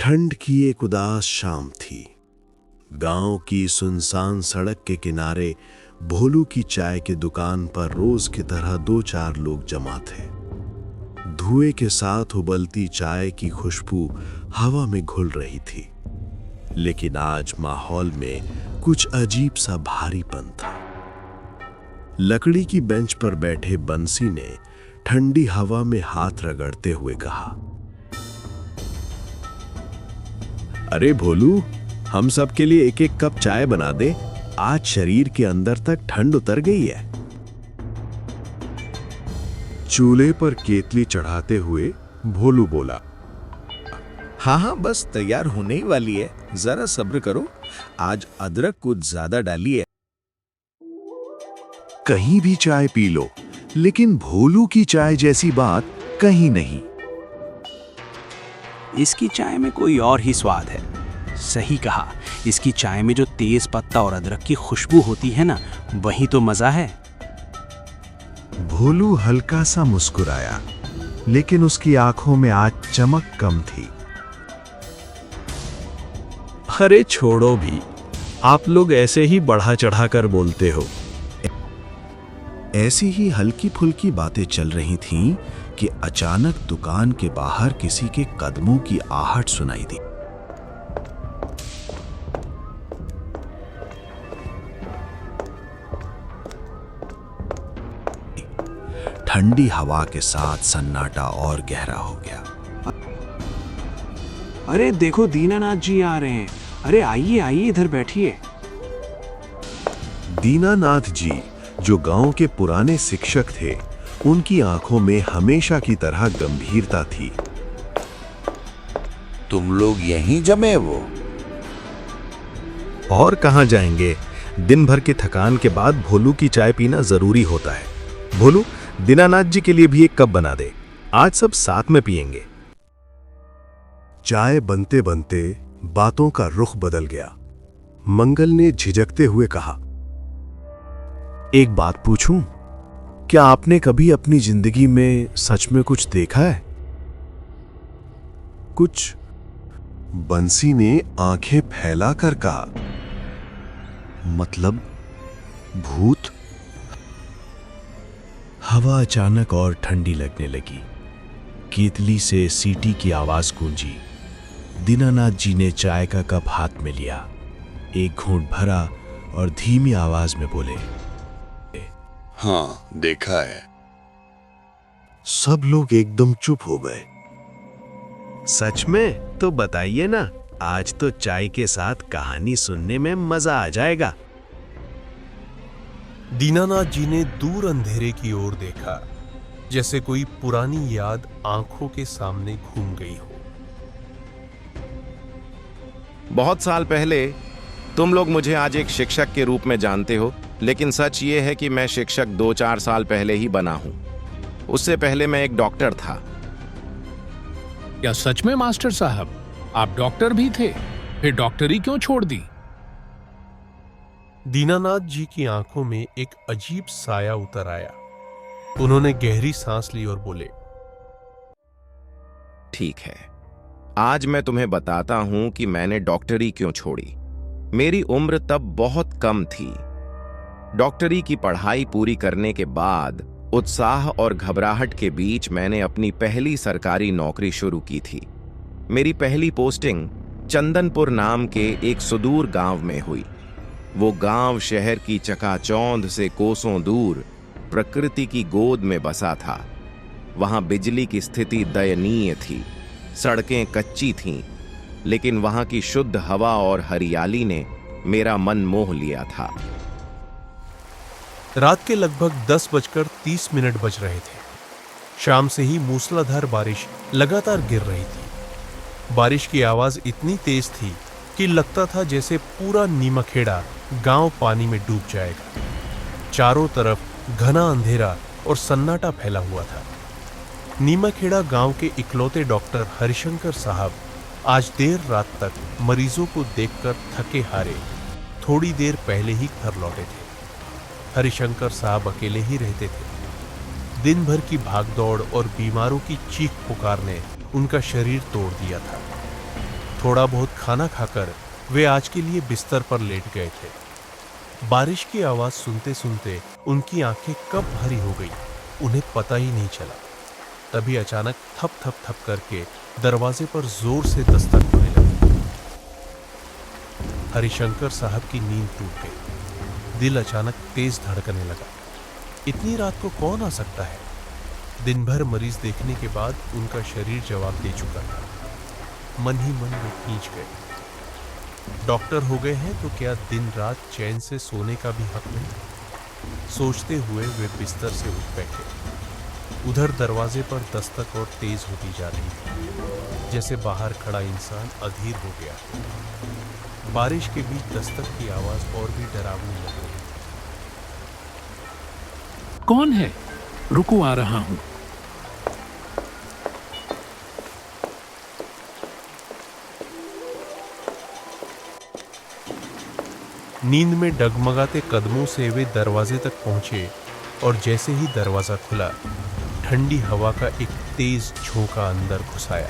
ठंड की एक उदास शाम थी। गांव की सुनसान सड़क के किनारे भोलू की चाय की दुकान पर रोज की तरह दो चार लोग जमा थे। धुएं के साथ उबलती चाय की खुशबू हवा में घुल रही थी, लेकिन आज माहौल में कुछ अजीब सा भारीपन था। लकड़ी की बेंच पर बैठे बंसी ने ठंडी हवा में हाथ रगड़ते हुए कहा, अरे भोलू, हम सब के लिए एक एक कप चाय बना दे। आज शरीर के अंदर तक ठंड उतर गई है। चूल्हे पर केतली चढ़ाते हुए भोलू बोला, हाँ हाँ, बस तैयार होने ही वाली है, जरा सब्र करो। आज अदरक कुछ ज्यादा डाली है। कहीं भी चाय पी लो, लेकिन भोलू की चाय जैसी बात कहीं नहीं। इसकी चाय में कोई और ही स्वाद है। सही कहा, इसकी चाय में जो तेज पत्ता और अदरक की खुशबू होती है ना, वही तो मजा है। भोलू हल्का सा मुस्कुराया, लेकिन उसकी आंखों में आज चमक कम थी। अरे छोड़ो भी, आप लोग ऐसे ही बढ़ा चढ़ा कर बोलते हो। ऐसी ही हल्की फुल्की बातें चल रही थीं कि अचानक दुकान के बाहर किसी के कदमों की आहट सुनाई दी। ठंडी हवा के साथ सन्नाटा और गहरा हो गया। अरे देखो, दीनानाथ जी आ रहे हैं। अरे आइए आइए, इधर बैठिए। दीनानाथ जी, जो गांव के पुराने शिक्षक थे, उनकी आंखों में हमेशा की तरह गंभीरता थी। तुम लोग यहीं जमे हो? और कहां जाएंगे? दिन भर की थकान के बाद भोलू की चाय पीना जरूरी होता है। भोलू, दीनानाथ जी के लिए भी एक कप बना दे। आज सब साथ में पिएंगे। चाय बनते बनते बातों का रुख बदल गया। मंगल ने झिझकते हुए कहा, एक बात पूछूं? क्या आपने कभी अपनी जिंदगी में सच में कुछ देखा है? कुछ? बंसी ने आंखें फैलाकर कहा, मतलब भूत? हवा अचानक और ठंडी लगने लगी। केतली से सीटी की आवाज गूंजी। दीनानाथ जी ने चाय का कप हाथ में लिया, एक घूंट भरा और धीमी आवाज में बोले, हाँ, देखा है। सब लोग एकदम चुप हो गए। सच में? तो बताइए ना, आज तो चाय के साथ कहानी सुनने में मजा आ जाएगा। दीनानाथ जी ने दूर अंधेरे की ओर देखा, जैसे कोई पुरानी याद आंखों के सामने घूम गई हो। बहुत साल पहले तुम लोग मुझे आज एक शिक्षक के रूप में जानते हो, लेकिन सच ये है कि मैं शिक्षक 2-4 साल पहले ही बना हूं। उससे पहले मैं एक डॉक्टर था। क्या सच में मास्टर साहब, आप डॉक्टर भी थे? फिर डॉक्टरी क्यों छोड़ दी? दीनानाथ जी की आंखों में एक अजीब साया उतर आया। उन्होंने गहरी सांस ली और बोले, ठीक है, आज मैं तुम्हें बताता हूं कि मैंने डॉक्टरी क्यों छोड़ी। मेरी उम्र तब बहुत कम थी। डॉक्टरी की पढ़ाई पूरी करने के बाद उत्साह और घबराहट के बीच मैंने अपनी पहली सरकारी नौकरी शुरू की थी। मेरी पहली पोस्टिंग चंदनपुर नाम के एक सुदूर गांव में हुई। वो गांव शहर की चकाचौंध से कोसों दूर प्रकृति की गोद में बसा था। वहां बिजली की स्थिति दयनीय थी, सड़कें कच्ची थीं, लेकिन वहां की शुद्ध हवा और हरियाली ने मेरा मन मोह लिया था। रात के लगभग 10:30 बज रहे थे। शाम से ही मूसलाधार बारिश लगातार गिर रही थी। बारिश की आवाज इतनी तेज थी कि लगता था जैसे पूरा नीमखेड़ा गांव पानी में डूब जाएगा। चारों तरफ घना अंधेरा और सन्नाटा फैला हुआ था। नीमखेड़ा गांव के इकलौते डॉक्टर हरिशंकर साहब आज देर रात तक मरीजों को देखकर थके हारे थोड़ी देर पहले ही घर लौटे थे। हरिशंकर साहब अकेले ही रहते थे। दिन भर की भागदौड़ और बीमारों की चीख पुकार ने उनका शरीर तोड़ दिया था। थोड़ा बहुत खाना खाकर वे आज के लिए बिस्तर पर लेट गए थे। बारिश की आवाज सुनते सुनते उनकी आंखें कब भरी हो गई उन्हें पता ही नहीं चला। तभी अचानक थप थप थप करके दरवाजे पर जोर से दस्तक होने लगी। हरिशंकर साहब की नींद टूट गई। दिल अचानक तेज धड़कने लगा। इतनी रात को कौन आ सकता है? दिन भर मरीज देखने के बाद उनका शरीर जवाब दे चुका था। मन ही मन वो खींच गए। डॉक्टर हो गए हैं तो क्या दिन रात चैन से सोने का भी हक नहीं? सोचते हुए वे बिस्तर से उठ बैठे। उधर दरवाजे पर दस्तक और तेज होती जा रही थी, जैसे बाहर खड़ा इंसान अधीर हो गया। बारिश के बीच दस्तक की आवाज और भी डरावनी लग रही थी। कौन है? रुको, आ रहा हूं। नींद में डगमगाते कदमों से वे दरवाजे तक पहुंचे और जैसे ही दरवाजा खुला, ठंडी हवा का एक तेज झोंका अंदर घुस आया।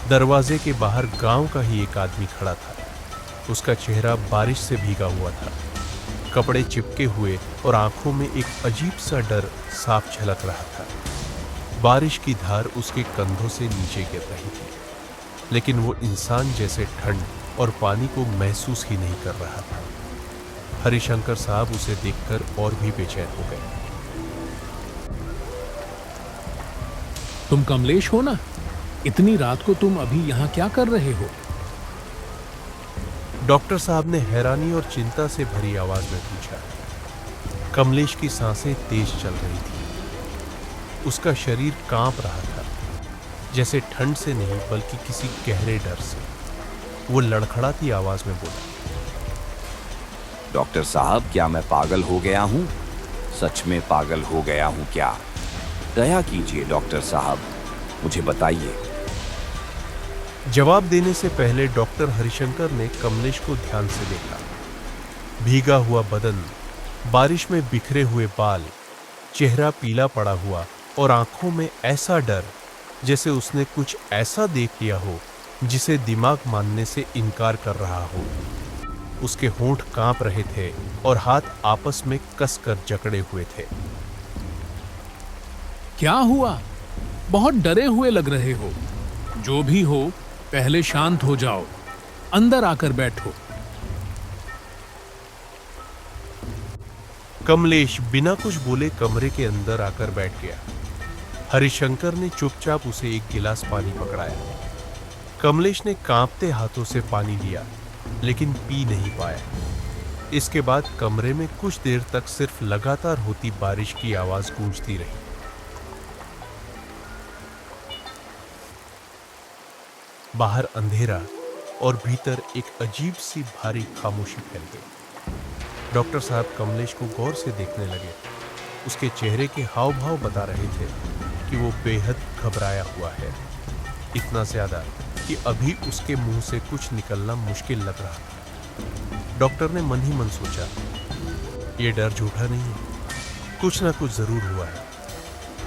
दरवाजे के बाहर गांव का ही एक आदमी खड़ा था। उसका चेहरा बारिश से भीगा हुआ था। कपड़े चिपके हुए और आंखों में एक अजीब सा डर साफ झलक रहा था। बारिश की धार उसके कंधों से नीचे गिर रही थी, लेकिन वो इंसान जैसे ठंड और पानी को महसूस ही नहीं कर रहा था। हरिशंकर साहब उसे देखकर और भी बेचैन हो गए। तुम कमलेश हो ना? इतनी रात को तुम अभी यहाँ क्या कर रहे हो? डॉक्टर साहब ने हैरानी और चिंता से भरी आवाज में पूछा। कमलेश की सांसें तेज चल रही थी। उसका शरीर कांप रहा था, जैसे ठंड से नहीं बल्कि किसी गहरे डर से। वो लड़खड़ाती आवाज में बोला, डॉक्टर साहब, क्या मैं पागल हो गया हूँ? सच में पागल हो गया हूँ क्या? दया कीजिए डॉक्टर साहब, मुझे बताइए। जवाब देने से पहले डॉक्टर हरिशंकर ने कमलेश को ध्यान से देखा। भीगा हुआ बदन, बारिश में बिखरे हुए बाल, चेहरा पीला पड़ा हुआ और आंखों में ऐसा डर जैसे उसने कुछ ऐसा देख लिया हो जिसे दिमाग मानने से इनकार कर रहा हो। उसके होंठ कांप रहे थे और हाथ आपस में कसकर जकड़े हुए थे। क्या हुआ? बहुत डरे हुए लग रहे हो। जो भी हो, पहले शांत हो जाओ। अंदर आकर बैठो। कमलेश बिना कुछ बोले कमरे के अंदर आकर बैठ गया। हरिशंकर ने चुपचाप उसे एक गिलास पानी पकड़ाया। कमलेश ने कांपते हाथों से पानी लिया, लेकिन पी नहीं पाया। इसके बाद कमरे में कुछ देर तक सिर्फ लगातार होती बारिश की आवाज गूंजती रही। बाहर अंधेरा और भीतर एक अजीब सी भारी खामोशी फैल गई। डॉक्टर साहब कमलेश को गौर से देखने लगे। उसके चेहरे के हाव भाव बता रहे थे कि वो बेहद घबराया हुआ है। इतना ज्यादा कि अभी उसके मुंह से कुछ निकलना मुश्किल लग रहा था। डॉक्टर ने मन ही मन सोचा, ये डर झूठा नहीं है, कुछ ना कुछ जरूर हुआ है।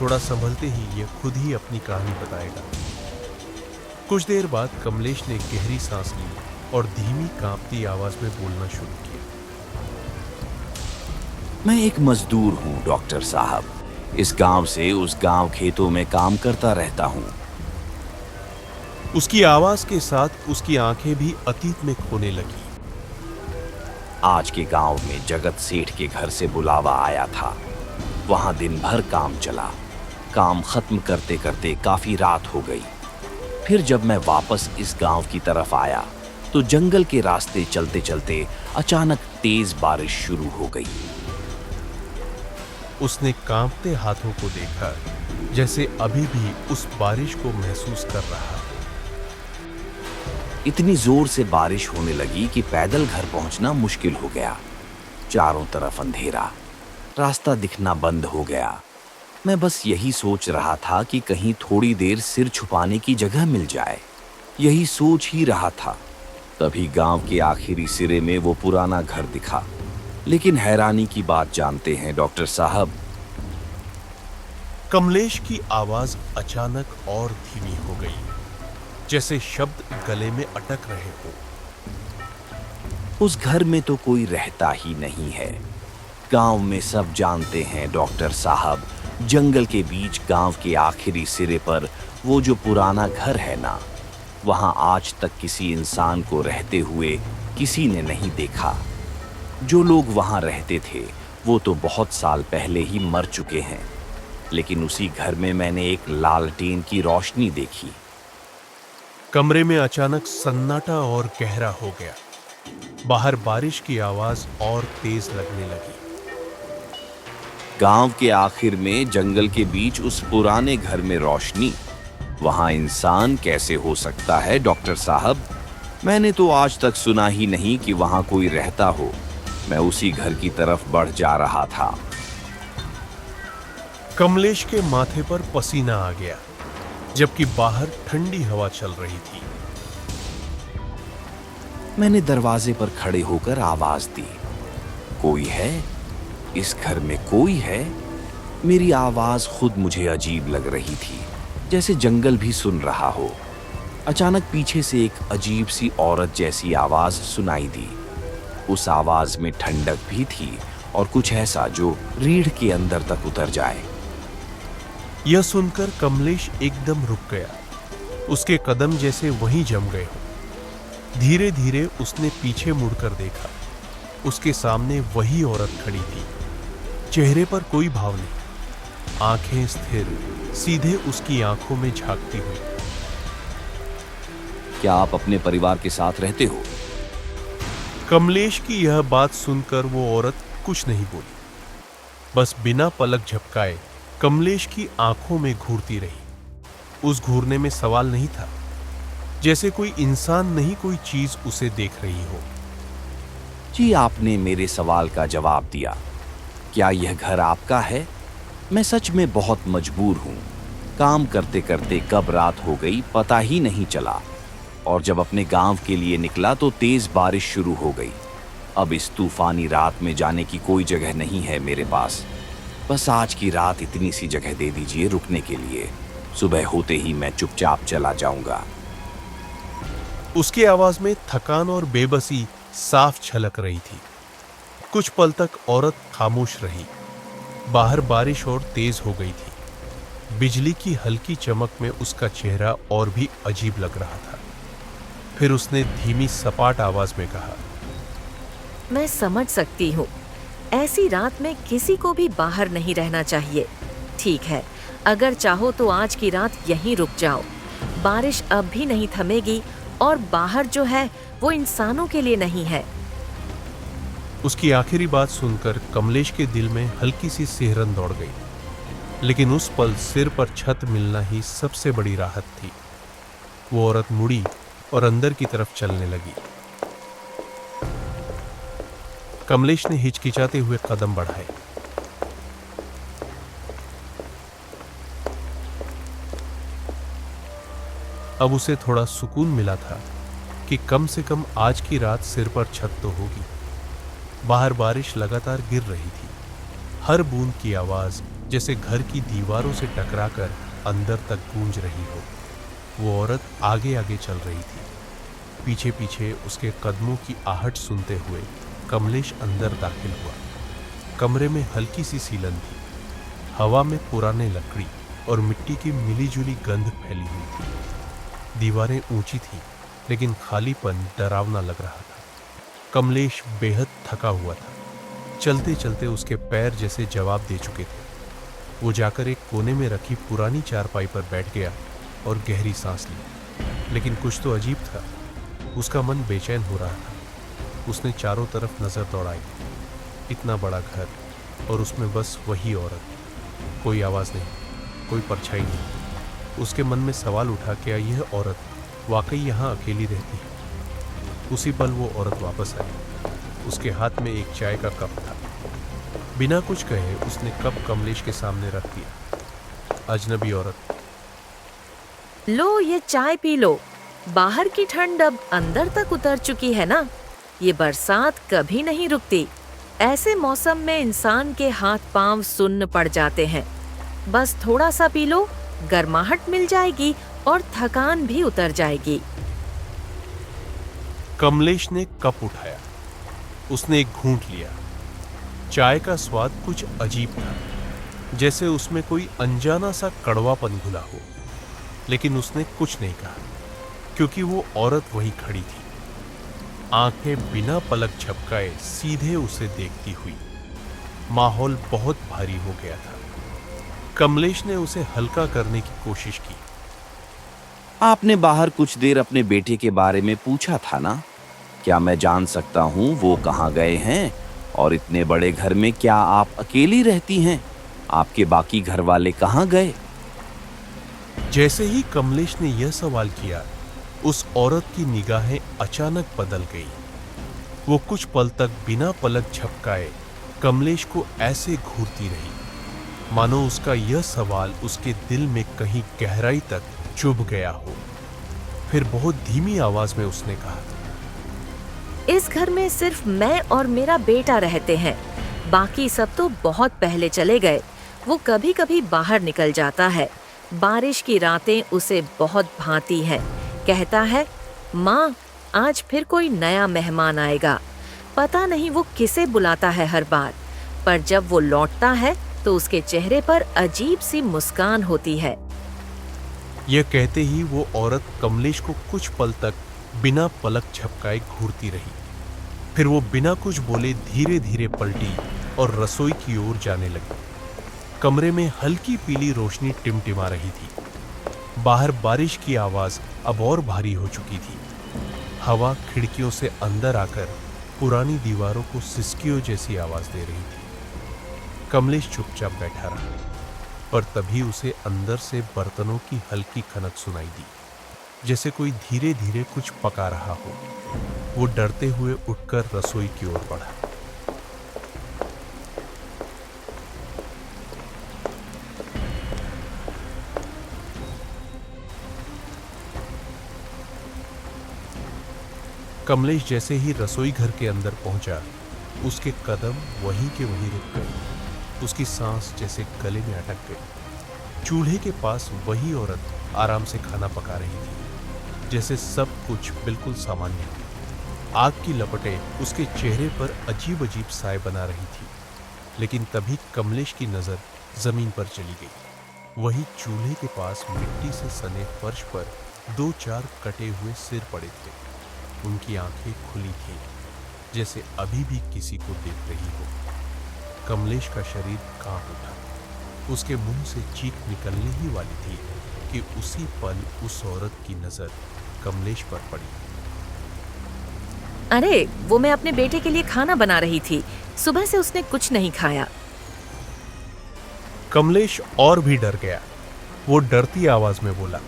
थोड़ा संभलते ही ये खुद ही अपनी कहानी बताएगा। कुछ देर बाद कमलेश ने गहरी सांस ली और धीमी कांपती आवाज में बोलना शुरू किया। मैं एक मजदूर हूँ डॉक्टर साहब। इस गांव से उस गांव खेतों में काम करता रहता हूँ। उसकी आवाज के साथ उसकी आंखें भी अतीत में खोने लगी। आज के गांव में जगत सेठ के घर से बुलावा आया था। वहां दिन भर काम चला। काम खत्म करते करते काफी रात हो गई। फिर जब मैं वापस इस गांव की तरफ आया तो जंगल के रास्ते चलते चलते अचानक तेज बारिश शुरू हो गई। उसने कांपते हाथों को देखा, जैसे अभी भी उस बारिश को महसूस कर रहा है। इतनी जोर से बारिश होने लगी कि पैदल घर पहुंचना मुश्किल हो गया। चारों तरफ अंधेरा, रास्ता दिखना बंद हो गया। मैं बस यही सोच रहा था कि कहीं थोड़ी देर सिर छुपाने की जगह मिल जाए। यही सोच ही रहा था। तभी गांव के आखिरी सिरे में वो पुराना घर दिखा। लेकिन हैरानी की बात जानते हैं डॉक्टर साहब? कमलेश की आवाज अचानक और धीमी हो गई। जैसे शब्द गले में अटक रहे हो। उस घर में तो कोई रहता ही नहीं है। गांव में सब जानते हैं डॉक्टर साहब, जंगल के बीच गांव के आखिरी सिरे पर वो जो पुराना घर है ना, वहां आज तक किसी इंसान को रहते हुए किसी ने नहीं देखा। जो लोग वहां रहते थे वो तो बहुत साल पहले ही मर चुके हैं, लेकिन उसी घर में मैंने एक लालटेन की रोशनी देखी। कमरे में अचानक सन्नाटा और गहरा हो गया। बाहर बारिश की आवाज और तेज लगने लगी। गांव के आखिर में जंगल के बीच उस पुराने घर में रोशनी, वहां इंसान कैसे हो सकता है डॉक्टर साहब? मैंने तो आज तक सुना ही नहीं कि वहां कोई रहता हो। मैं उसी घर की तरफ बढ़ जा रहा था। कमलेश के माथे पर पसीना आ गया, जबकि बाहर ठंडी हवा चल रही थी। मैंने दरवाजे पर खड़े होकर आवाज दी, कोई है? इस घर में कोई है? मेरी आवाज खुद मुझे अजीब लग रही थी, जैसे जंगल भी सुन रहा हो। अचानक पीछे से एक अजीब सी औरत जैसी आवाज सुनाई दी। उस आवाज में ठंडक भी थी और कुछ ऐसा जो रीढ़ के अंदर तक उतर जाए। यह सुनकर कमलेश एकदम रुक गया। उसके कदम जैसे वहीं जम गए हो। धीरे धीरे उसने पीछे मुड़कर देखा। उसके सामने वही औरत खड़ी थी। चेहरे पर कोई भाव नहीं, आंखें स्थिर, सीधे उसकी आंखों में झांकती हुई। क्या आप अपने परिवार के साथ रहते हो? कमलेश की यह बात सुनकर वो औरत कुछ नहीं बोली, बस बिना पलक झपकाए कमलेश की आंखों में घूरती रही। उस घूरने में सवाल नहीं था, जैसे कोई इंसान नहीं कोई चीज उसे देख रही हो। जी, आपने मेरे सवाल का जवाब दिया। क्या यह घर आपका है? मैं सच में बहुत मजबूर हूं। काम करते करते कब रात हो गई पता ही नहीं चला, और जब अपने गांव के लिए निकला तो तेज बारिश शुरू हो गई। अब इस तूफानी रात में जाने की कोई जगह नहीं है मेरे पास। बस आज की रात इतनी सी जगह दे दीजिए रुकने के लिए। सुबह होते ही मैं चुपचाप चला जाऊंगा। उसकी आवाज में थकान और बेबसी साफ झलक रही थी। कुछ पल तक औरत खामोश रही। बाहर बारिश और तेज हो गई थी। बिजली की हल्की चमक में उसका चेहरा और भी अजीब लग रहा था। फिर उसने धीमी सपाट आवाज में कहा, मैं समझ सकती हूँ, ऐसी रात में किसी को भी बाहर नहीं रहना चाहिए। ठीक है, अगर चाहो तो आज की रात यहीं रुक जाओ। बारिश अब भी नहीं थमेगी और बाहर जो है वो इंसानों के लिए नहीं है। उसकी आखिरी बात सुनकर कमलेश के दिल में हल्की सी सिहरन दौड़ गई, लेकिन उस पल सिर पर छत मिलना ही सबसे बड़ी राहत थी। वो औरत मुड़ी और अंदर की तरफ चलने लगी। कमलेश ने हिचकिचाते हुए कदम बढ़ाए। अब उसे थोड़ा सुकून मिला था कि कम से कम आज की रात सिर पर छत तो होगी। बाहर बारिश लगातार गिर रही थी। हर बूंद की आवाज जैसे घर की दीवारों से टकराकर अंदर तक गूंज रही हो। वो औरत आगे आगे चल रही थी। पीछे पीछे उसके कदमों की आहट सुनते हुए कमलेश अंदर दाखिल हुआ। कमरे में हल्की सी सीलन थी। हवा में पुराने लकड़ी और मिट्टी की मिलीजुली गंध फैली हुई थी। दीवारें ऊंची थीं, लेकिन खालीपन डरावना लग रहा था। कमलेश बेहद थका हुआ था। चलते चलते उसके पैर जैसे जवाब दे चुके थे। वो जाकर एक कोने में रखी पुरानी चारपाई पर बैठ गया और गहरी सांस ली। लेकिन कुछ तो अजीब था। उसका मन बेचैन हो रहा था। उसने चारों तरफ नजर दौड़ाई। इतना बड़ा घर और उसमें बस वही औरत। कोई आवाज नहीं, कोई परछाई नहीं। उसके मन में सवाल उठा, क्या यह औरत वाकई यहाँ अकेली रहती है? उसी पल वो औरत वापस आई। उसके हाथ में एक चाय का कप था। बिना कुछ कहे उसने कप कमलेश के सामने रख दिया। अजनबी औरत, लो ये चाय पी लो। बाहर की ठंड अब अंदर तक उतर चुकी है ना। ये बरसात कभी नहीं रुकती। ऐसे मौसम में इंसान के हाथ पांव सुन्न पड़ जाते हैं। बस थोड़ा सा पी लो, गर्माहट मिल जाएगी और थकान भी उतर जाएगी। कमलेश ने कप उठाया। उसने एक घूंट लिया। चाय का स्वाद कुछ अजीब था, जैसे उसमें कोई अनजाना सा कड़वापन घुला हो। लेकिन उसने कुछ नहीं कहा, क्योंकि वो औरत वहीं खड़ी थी, आंखें बिना पलक झपकाए सीधे उसे देखती हुई। माहौल बहुत भारी हो गया था। कमलेश ने उसे हल्का करने की कोशिश की। आपने बाहर कुछ देर अपने बेटे के बारे में पूछा था ना? क्या मैं जान सकता हूँ वो कहाँ गए हैं? और इतने बड़े घर में क्या आप अकेली रहती हैं? आपके बाकी घर वाले कहाँ गए? जैसे ही कमलेश ने यह सवाल किया, उस औरत की निगाहें अचानक बदल गई। वो कुछ पल तक बिना पलक झपकाए कमलेश को ऐसे घूरती रही, मानो उसका यह सवाल उसके दिल में कहीं गहराई तक चुभ गया हो। फिर बहुत धीमी आवाज में उसने कहा, इस घर में सिर्फ मैं और मेरा बेटा रहते हैं। बाकी सब तो बहुत पहले चले गए। वो कभी कभी बाहर निकल जाता है। बारिश की रातें उसे बहुत भाती हैं। कहता है, माँ आज फिर कोई नया मेहमान आएगा। पता नहीं वो किसे बुलाता है हर बार, पर जब वो लौटता है तो उसके चेहरे पर अजीब सी मुस्कान होती है। यह कहते ही वो औरत कमलेश को कुछ पल तक बिना पलक झपकाए घूरती रही। फिर वो बिना कुछ बोले धीरे धीरे पलटी और रसोई की ओर जाने लगी। कमरे में हल्की पीली रोशनी टिमटिमा रही थी। बाहर बारिश की आवाज अब और भारी हो चुकी थी। हवा खिड़कियों से अंदर आकर पुरानी दीवारों को सिसकियों जैसी आवाज दे रही थी। कमलेश चुपचाप बैठा रहा, पर तभी उसे अंदर से बर्तनों की हल्की खनक सुनाई दी, जैसे कोई धीरे धीरे कुछ पका रहा हो। वो डरते हुए उठकर रसोई की ओर बढ़ा। कमलेश जैसे ही रसोई घर के अंदर पहुंचा, उसके कदम वहीं के वहीं रुक गए। उसकी सांस जैसे गले में अटक गई। चूल्हे के पास वही औरत आराम से खाना पका रही थी, जैसे सब कुछ बिल्कुल सामान्य। आग की लपटें उसके चेहरे पर अजीब अजीब साए बना रही थी। लेकिन तभी कमलेश की नजर जमीन पर चली गई। वही चूल्हे के पास मिट्टी से सने फर्श पर 2-4 कटे हुए सिर पड़े थे। उनकी आंखें खुली थीं, जैसे अभी भी किसी को देख रही हो। कमलेश का शरीर कांप उठा। उसके मुंह से चीख निकलने ही वाली थी कि उसी पल उस औरत की नजर कमलेश पर पड़ी। अरे, वो मैं अपने बेटे के लिए खाना बना रही थी। सुबह से उसने कुछ नहीं खाया। कमलेश और भी डर गया। वो डरती आवाज में बोला,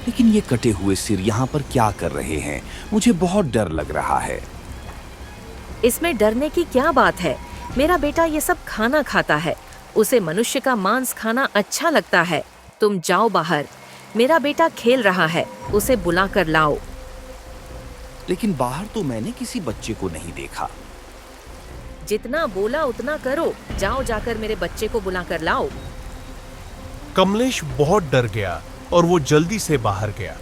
लेकिन ये कटे हुए सिर यहाँ पर क्या कर रहे हैं? मुझे बहुत डर लग रहा है। इसमें डरने की क्या बात है? मेरा बेटा ये सब खाना खाता है। उसे मनुष्य का मांस खाना अच्छा लगता है। तुम जाओ बाहर। मेरा बेटा खेल रहा है, उसे बुला कर लाओ। लेकिन बाहर तो मैंने किसी बच्चे को नहीं देखा। जितना बोला उतना करो। जाओ, जाकर मेरे बच्चे को बुला कर लाओ। कमलेश बहुत डर गया और वो जल्दी से बाहर गया।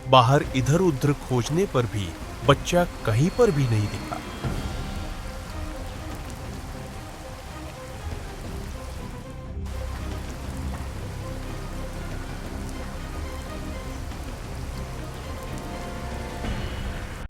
बाहर इधर उधर खोजने पर भी बच्चा कहीं पर भी नहीं दिखा।